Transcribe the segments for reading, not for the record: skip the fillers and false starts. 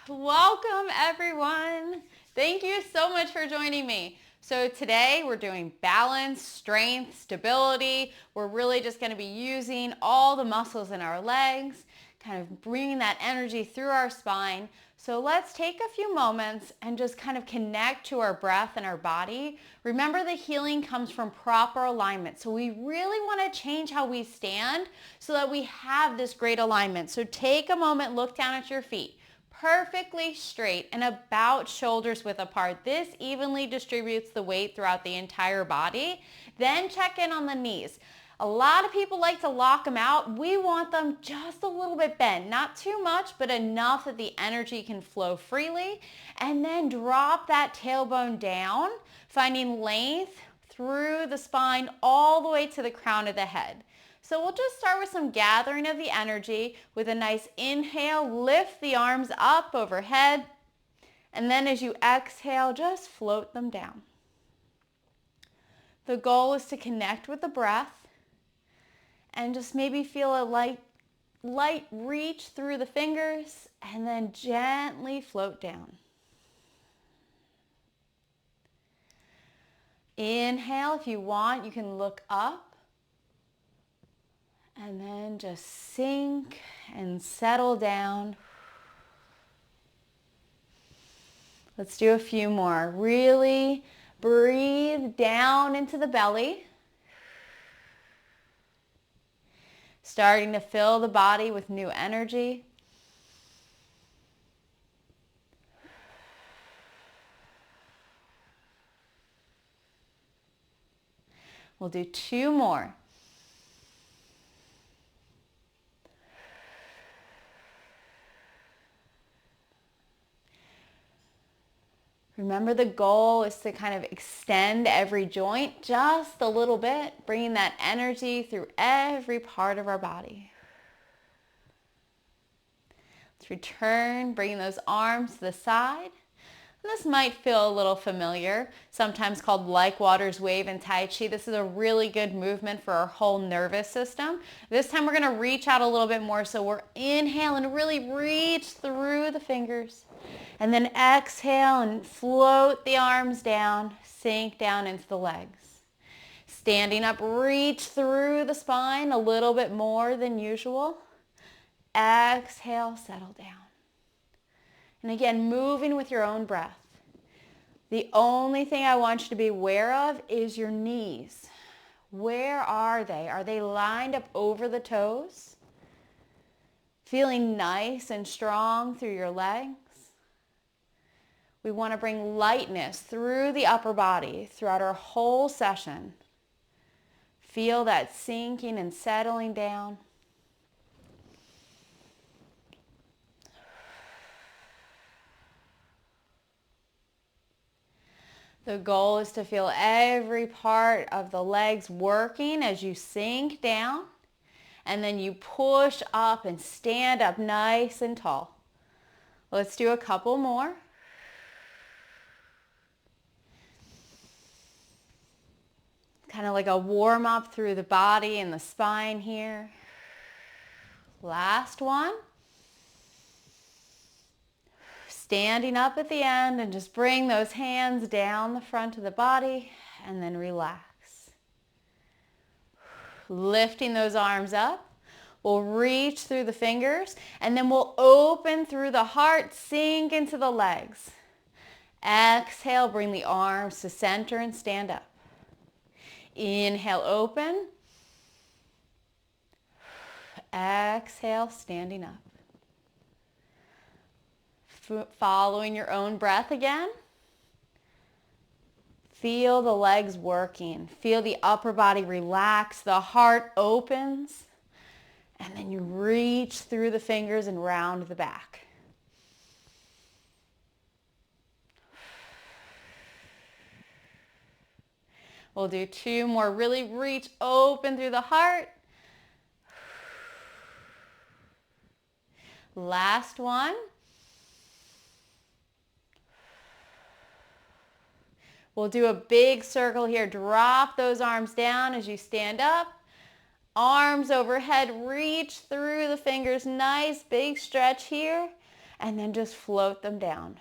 Welcome everyone. Thank you so much for joining me. So today we're doing balance, strength, stability. We're really just going to be using all the muscles in our legs, kind of bringing that energy through our spine. So let's take a few moments and just kind of connect to our breath and our body. Remember, the healing comes from proper alignment. So we really want to change how we stand so that we have this great alignment. So take a moment, look down at your feet. Perfectly straight and about shoulders width apart. This evenly distributes the weight throughout the entire body. Then check in on the knees. A lot of people like to lock them out. We want them just a little bit bent, not too much, but enough that the energy can flow freely. And then drop that tailbone down, finding length through the spine all the way to the crown of the head. So we'll just start with some gathering of the energy with a nice inhale. Lift the arms up overhead. And then as you exhale, just float them down. The goal is to connect with the breath and just maybe feel a light reach through the fingers and then gently float down. Inhale, if you want, you can look up. And then just sink and settle down. Let's do a few more. Really breathe down into the belly. Starting to fill the body with new energy. We'll do two more. Remember, the goal is to kind of extend every joint just a little bit, bringing that energy through every part of our body. Let's return, bringing those arms to the side. And this might feel a little familiar, sometimes called like water's wave in Tai Chi. This is a really good movement for our whole nervous system. This time we're going to reach out a little bit more, so we're inhaling to really reach through the fingers. And then exhale and float the arms down, sink down into the legs. Standing up, reach through the spine a little bit more than usual. Exhale, settle down. And again, moving with your own breath. The only thing I want you to be aware of is your knees. Where are they? Are they lined up over the toes? Feeling nice and strong through your legs? We want to bring lightness through the upper body throughout our whole session. Feel that sinking and settling down. The goal is to feel every part of the legs working as you sink down, and then you push up and stand up nice and tall. Let's do a couple more. Kind of like a warm up through the body and the spine here. Last one. Standing up at the end, and just bring those hands down the front of the body and then relax. Lifting those arms up. We'll reach through the fingers and then we'll open through the heart, sink into the legs. Exhale, bring the arms to center and stand up. Inhale, open. Exhale, standing up. Following your own breath again. Feel the legs working. Feel the upper body relax. The heart opens. And then you reach through the fingers and round the back. We'll do two more. Really reach open through the heart. Last one. We'll do a big circle here. Drop those arms down as you stand up. Arms overhead, reach through the fingers. Nice big stretch here. and then just float them down.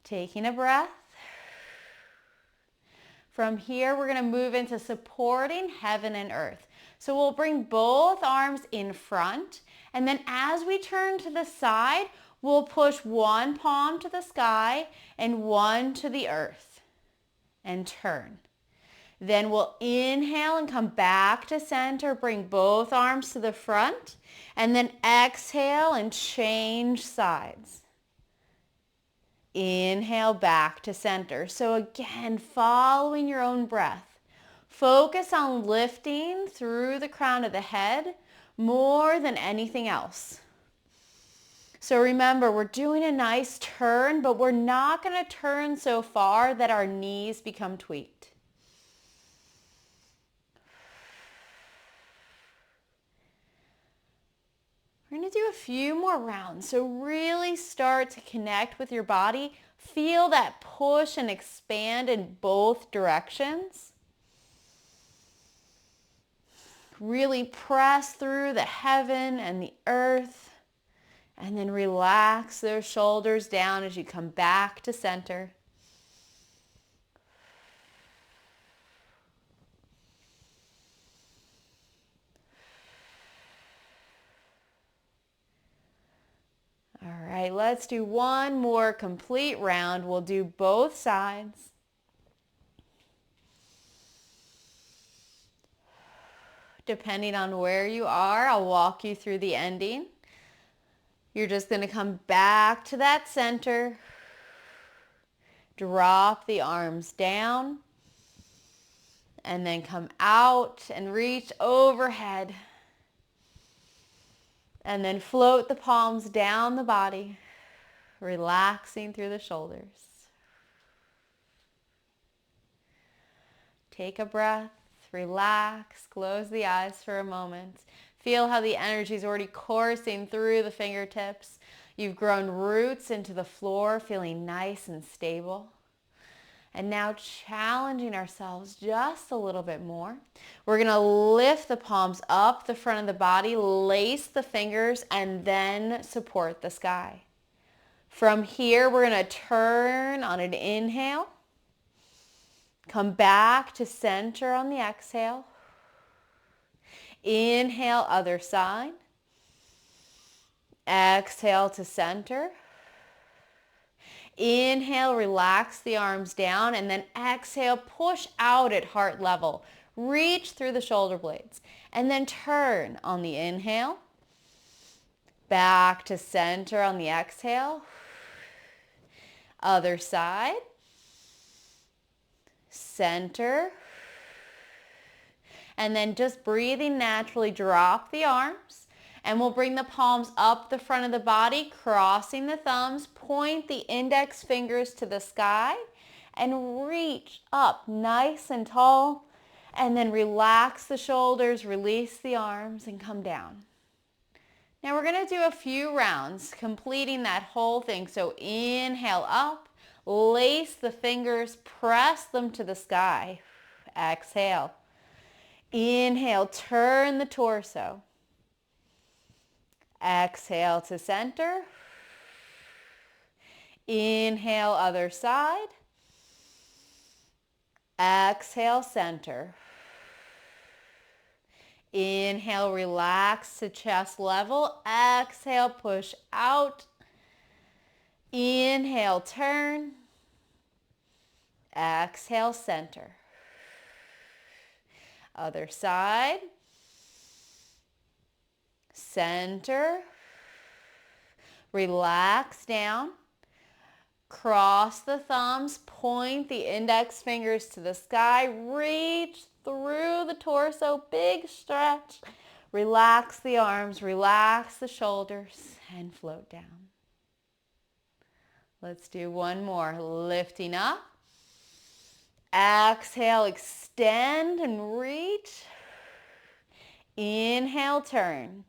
Taking a breath. From here, we're going to move into supporting heaven and earth. So we'll bring both arms in front, and then as we turn to the side, we'll push one palm to the sky and one to the earth and turn. Then we'll inhale and come back to center, bring both arms to the front, and then exhale and change sides. Inhale back to center. So again, following your own breath. Focus on lifting through the crown of the head more than anything else. So remember, we're doing a nice turn, but we're not going to turn so far that our knees become tweaked. We're going to do a few more rounds. So really start to connect with your body. Feel that push and expand in both directions. Really press through the heaven and the earth. And then relax those shoulders down as you come back to center. All right, let's do one more complete round. We'll do both sides. Depending on where you are, I'll walk you through the ending. You're just going to come back to that center. Drop the arms down. And then come out and reach overhead. And then float the palms down the body, relaxing through the shoulders. Take a breath, relax, close the eyes for a moment. Feel how the energy is already coursing through the fingertips. You've grown roots into the floor, feeling nice and stable. And now challenging ourselves just a little bit more. We're going to lift the palms up the front of the body, lace the fingers, and then support the sky. From here, we're going to turn on an inhale. Come back to center on the exhale. Inhale, other side. Exhale to center. Inhale, relax the arms down, and then exhale, push out at heart level. Reach through the shoulder blades, and then turn on the inhale. Back to center on the exhale. Other side. Center. And then just breathing naturally, drop the arms. And we'll bring the palms up the front of the body, crossing the thumbs, point the index fingers to the sky, and reach up nice and tall. And then relax the shoulders, release the arms, and come down. Now we're going to do a few rounds, completing that whole thing. So inhale up, lace the fingers, press them to the sky. Exhale. Inhale, turn the torso. Exhale to center. Inhale, other side. Exhale, center. Inhale, relax to chest level. Exhale, push out. Inhale, turn. Exhale, center. Other side. Center. Relax down. Cross the thumbs, point the index fingers to the sky, reach through the torso, big stretch. Relax the arms, relax the shoulders, and float down. Let's do one more. Lifting up. Exhale, extend and reach. Inhale, turn.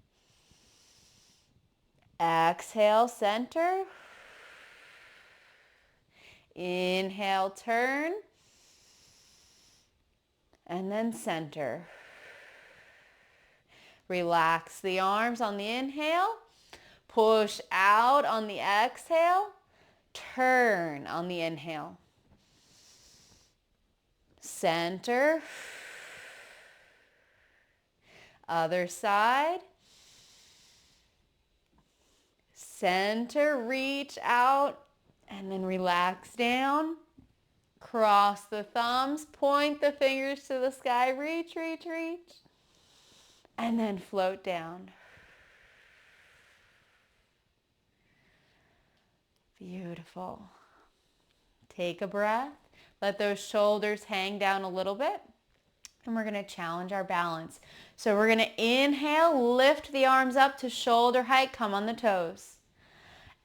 Exhale, center. Inhale, turn. And then center. Relax the arms on the inhale. Push out on the exhale. Turn on the inhale. Center. Other side. Center, reach out, and then relax down. Cross the thumbs, point the fingers to the sky, reach, reach, reach, and then float down. Beautiful. Take a breath. Let those shoulders hang down a little bit. And we're going to challenge our balance. So we're going to inhale, lift the arms up to shoulder height, come on the toes.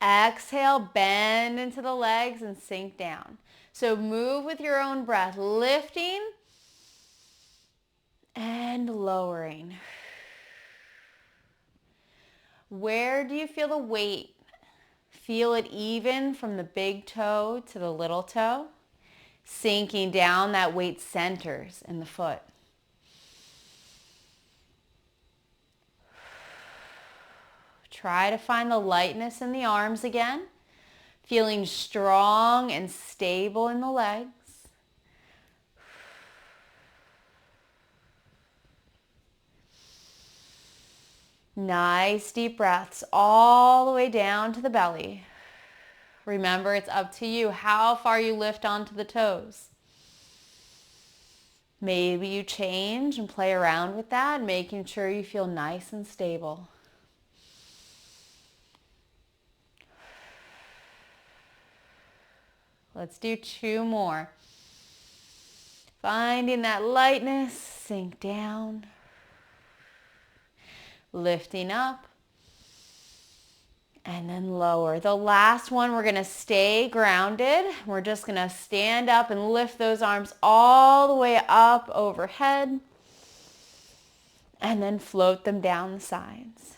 Exhale, bend into the legs and sink down. So move with your own breath, lifting and lowering. Where do you feel the weight? Feel it even from the big toe to the little toe. Sinking down, that weight centers in the foot. Try to find the lightness in the arms again. Feeling strong and stable in the legs. Nice deep breaths all the way down to the belly. Remember, it's up to you how far you lift onto the toes. Maybe you change and play around with that, making sure you feel nice and stable. Let's do 2 more. Finding that lightness, sink down. Lifting up. And then lower. The last one, we're going to stay grounded. We're just going to stand up and lift those arms all the way up overhead. And then float them down the sides.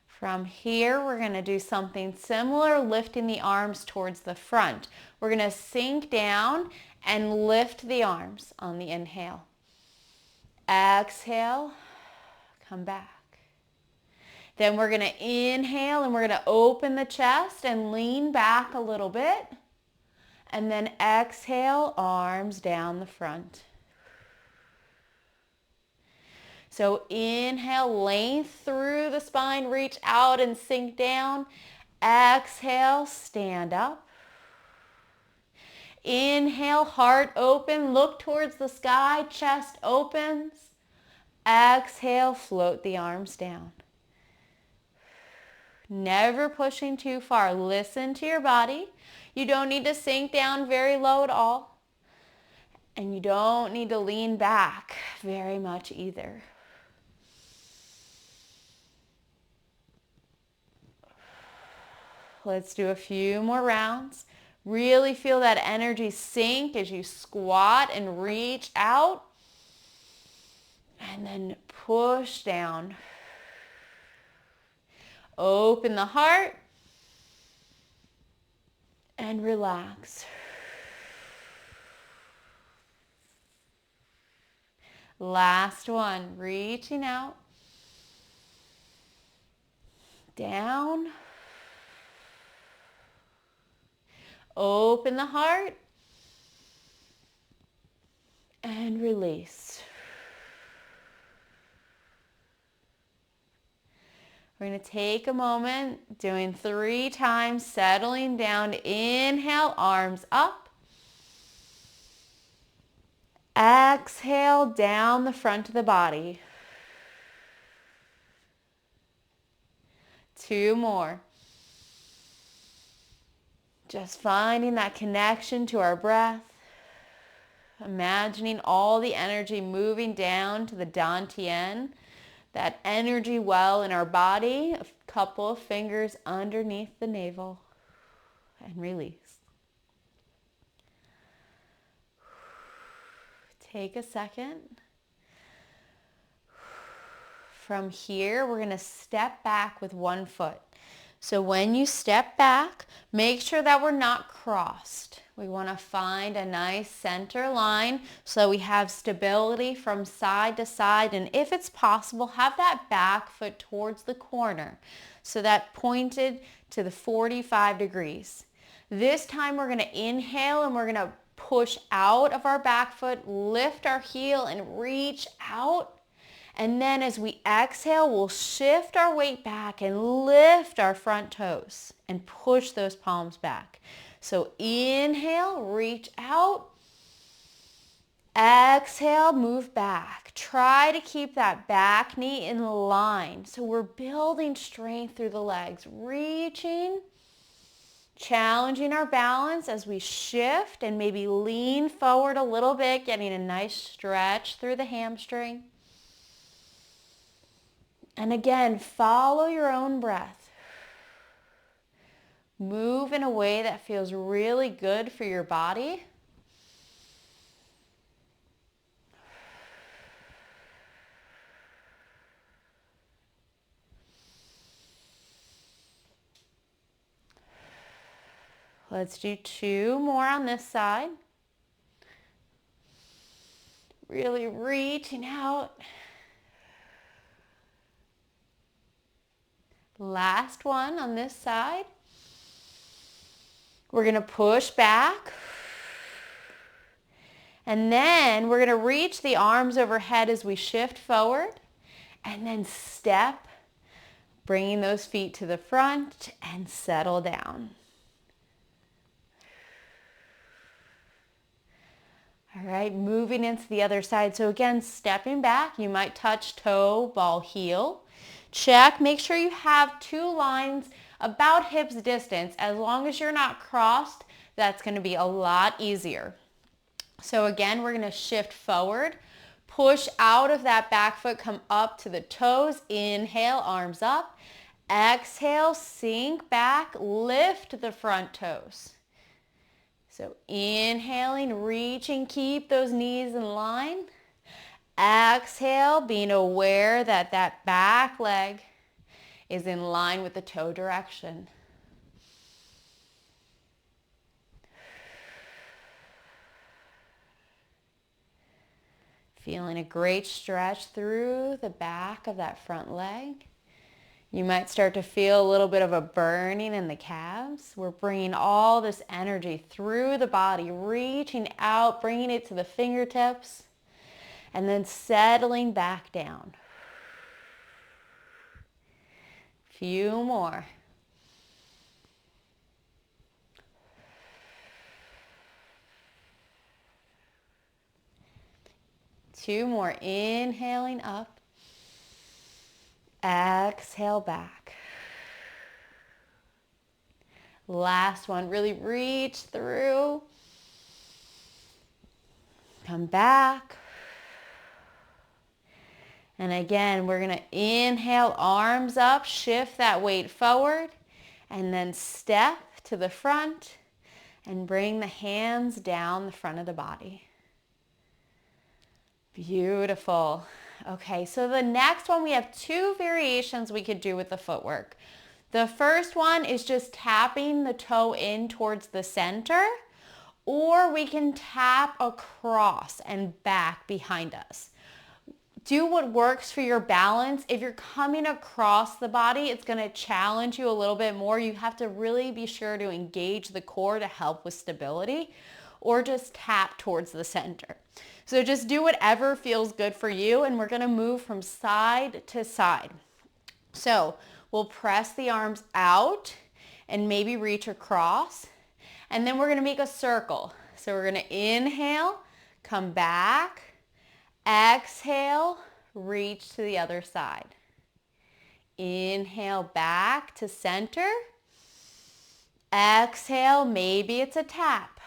From here, we're going to do something similar, lifting the arms towards the front. We're going to sink down and lift the arms on the inhale. Exhale, come back. Then we're going to inhale and we're going to open the chest and lean back a little bit. And then exhale, arms down the front. So inhale, length through the spine, reach out and sink down. Exhale, stand up. Inhale, heart open, look towards the sky, chest opens. Exhale, float the arms down. Never pushing too far. Listen to your body. You don't need to sink down very low at all. And you don't need to lean back very much either. Let's do a few more rounds. Really feel that energy sink as you squat and reach out. And then push down. Open the heart. And relax. Last one. Reaching out. Down. Open the heart and release. We're going to take a moment, doing 3 times, settling down. Inhale, arms up. Exhale, down the front of the body. 2 more. Just finding that connection to our breath. Imagining all the energy moving down to the dantian, that energy well in our body, a couple of fingers underneath the navel, and release. Take a second. From here, we're going to step back with 1 foot. So when you step back, make sure that we're not crossed. We want to find a nice center line so we have stability from side to side. And if it's possible, have that back foot towards the corner so that pointed to the 45 degrees. This time we're going to inhale and we're going to push out of our back foot, lift our heel and reach out. And then as we exhale, we'll shift our weight back and lift our front toes and push those palms back. So inhale, reach out. Exhale, move back. Try to keep that back knee in line. So we're building strength through the legs, reaching, challenging our balance as we shift and maybe lean forward a little bit, getting a nice stretch through the hamstring. And again, follow your own breath. Move in a way that feels really good for your body. Let's do 2 more on this side. Really reaching out. Last one on this side. We're going to push back. And then we're going to reach the arms overhead as we shift forward. And then step, bringing those feet to the front and settle down. All right, moving into the other side. So again, stepping back, you might touch toe, ball, heel. Check, make sure you have 2 lines about hips distance. As long as you're not crossed, that's going to be a lot easier. So again, we're going to shift forward, push out of that back foot, come up to the toes. Inhale, arms up. Exhale, sink back, lift the front toes. So inhaling, reaching, keep those knees in line. Exhale, being aware that that back leg is in line with the toe direction. Feeling a great stretch through the back of that front leg. You might start to feel a little bit of a burning in the calves. We're bringing all this energy through the body, reaching out, bringing it to the fingertips, and then settling back down. Few more. Two more. Inhaling up. Exhale back. Last one. Really reach through. Come back. And again, we're going to inhale, arms up, shift that weight forward, and then step to the front and bring the hands down the front of the body. Beautiful. Okay, so the next one, we have 2 variations we could do with the footwork. The first one is just tapping the toe in towards the center, or we can tap across and back behind us. Do what works for your balance. If you're coming across the body, it's going to challenge you a little bit more. You have to really be sure to engage the core to help with stability, or just tap towards the center. So just do whatever feels good for you, and we're going to move from side to side. So we'll press the arms out and maybe reach across, and then we're going to make a circle. So we're going to inhale, come back, exhale, reach to the other side. Inhale back to center. Exhale, maybe it's a tap.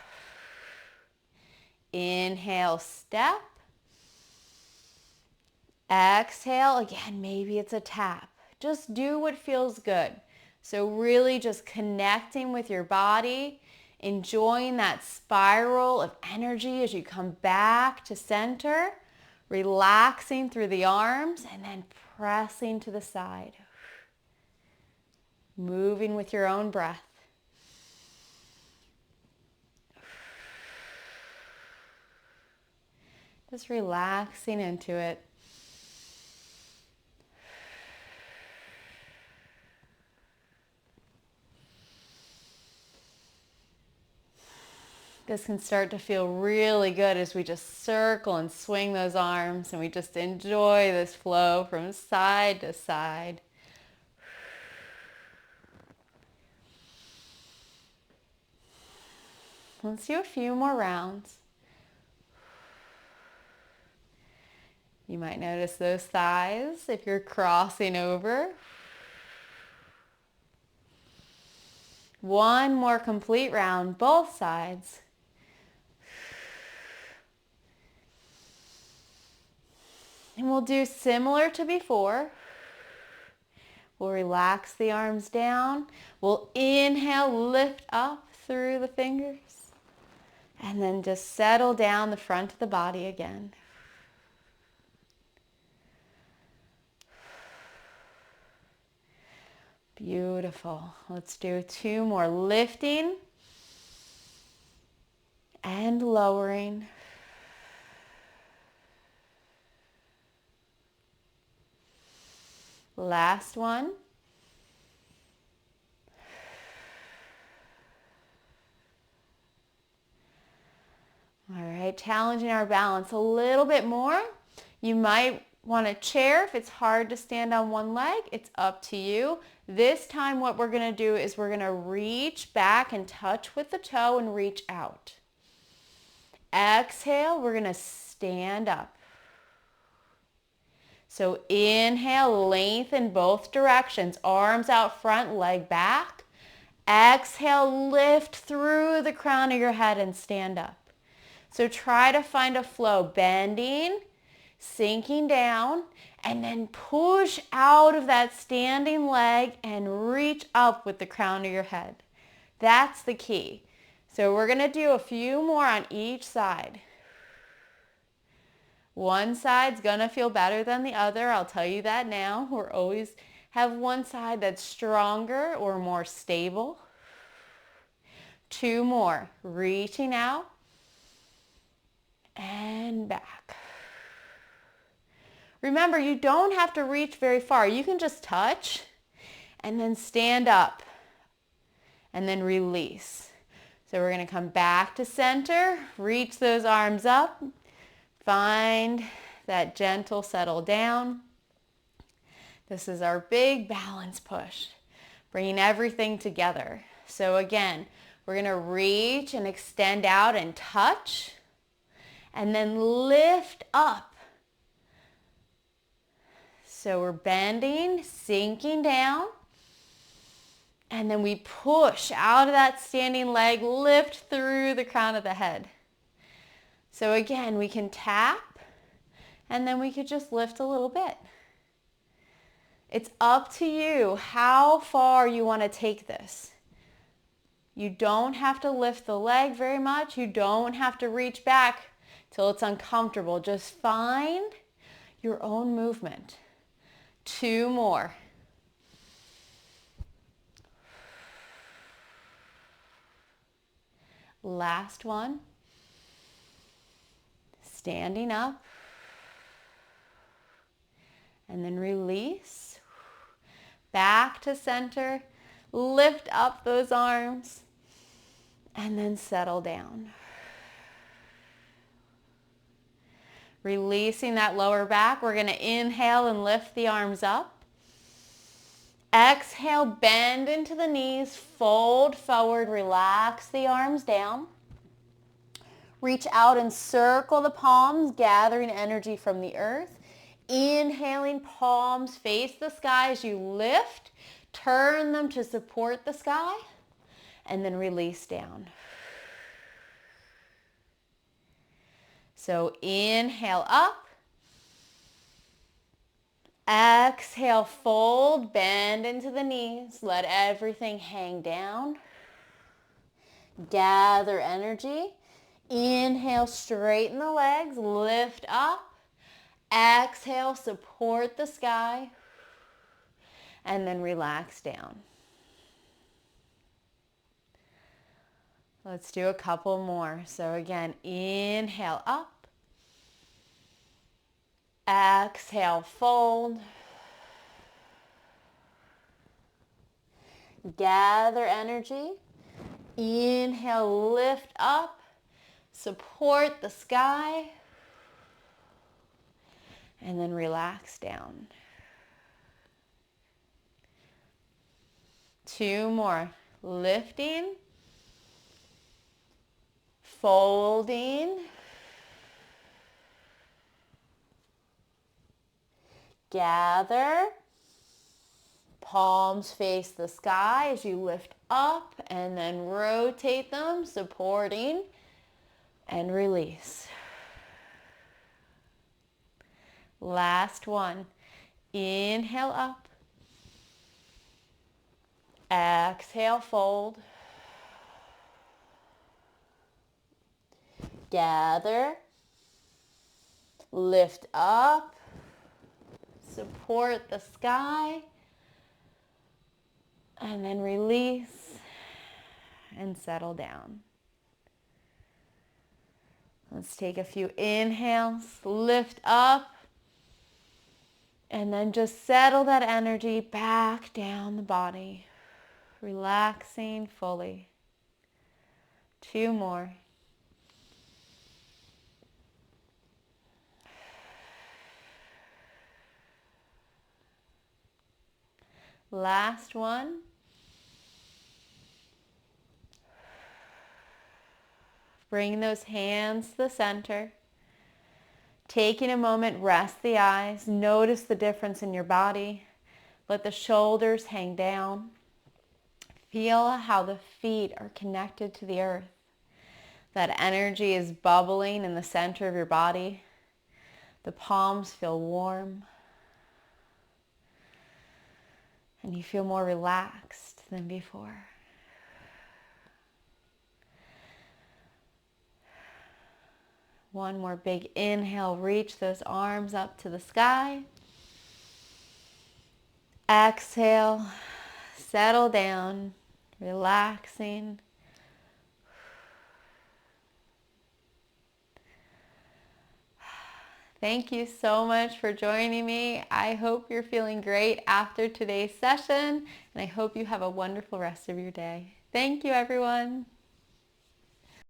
Inhale, step. Exhale, again, maybe it's a tap. Just do what feels good. So really just connecting with your body, enjoying that spiral of energy as you come back to center, relaxing through the arms, and then pressing to the side. Moving with your own breath. Just relaxing into it. This can start to feel really good as we just circle and swing those arms and we just enjoy this flow from side to side. Let's do a few more rounds. You might notice those thighs if you're crossing over. One more complete round, both sides. And we'll do similar to before. We'll relax the arms down. We'll inhale, lift up through the fingers. And then just settle down the front of the body again. Beautiful. Let's do 2 more. Lifting and lowering. Last one. All right, challenging our balance a little bit more. You might want a chair if it's hard to stand on one leg. It's up to you. This time what we're going to do is we're going to reach back and touch with the toe and reach out. Exhale, we're going to stand up. So inhale, lengthen both directions, arms out front, leg back. Exhale, lift through the crown of your head and stand up. So try to find a flow, bending, sinking down, and then push out of that standing leg and reach up with the crown of your head. That's the key. So we're going to do a few more on each side. One side's going to feel better than the other. I'll tell you that now. We'll always have one side that's stronger or more stable. 2 more. Reaching out and back. Remember, you don't have to reach very far. You can just touch and then stand up and then release. So we're going to come back to center, reach those arms up. Find that gentle settle down. This is our big balance push, bringing everything together. So again, we're going to reach and extend out and touch, and then lift up. So we're bending, sinking down, and then we push out of that standing leg, lift through the crown of the head. So again, we can tap, and then we could just lift a little bit. It's up to you how far you want to take this. You don't have to lift the leg very much. You don't have to reach back till it's uncomfortable. Just find your own movement. 2 more. Last one. Standing up, and then release, back to center, lift up those arms, and then settle down. Releasing that lower back, we're going to inhale and lift the arms up. Exhale, bend into the knees, fold forward, relax the arms down. Reach out and circle the palms, gathering energy from the earth. Inhaling, palms face the sky as you lift. Turn them to support the sky. And then release down. So inhale up. Exhale, fold, bend into the knees. Let everything hang down. Gather energy. Inhale, straighten the legs, lift up. Exhale, support the sky. And then relax down. Let's do a couple more. So again, inhale up. Exhale, fold. Gather energy. Inhale, lift up. Support the sky. And then relax down. 2 more. Lifting. Folding. Gather. Palms face the sky as you lift up and then rotate them, supporting, and release. Last one. Inhale up. Exhale, fold. Gather. Lift up. Support the sky. And then release and settle down. Let's take a few inhales. Lift up. And then just settle that energy back down the body. Relaxing fully. 2 more. Last one. Bring those hands to the center. Taking a moment, rest the eyes. Notice the difference in your body. Let the shoulders hang down. Feel how the feet are connected to the earth. That energy is bubbling in the center of your body. The palms feel warm. And you feel more relaxed than before. One more big inhale. Reach those arms up to the sky. Exhale. Settle down. Relaxing. Thank you so much for joining me. I hope you're feeling great after today's session, and I hope you have a wonderful rest of your day. Thank you, everyone.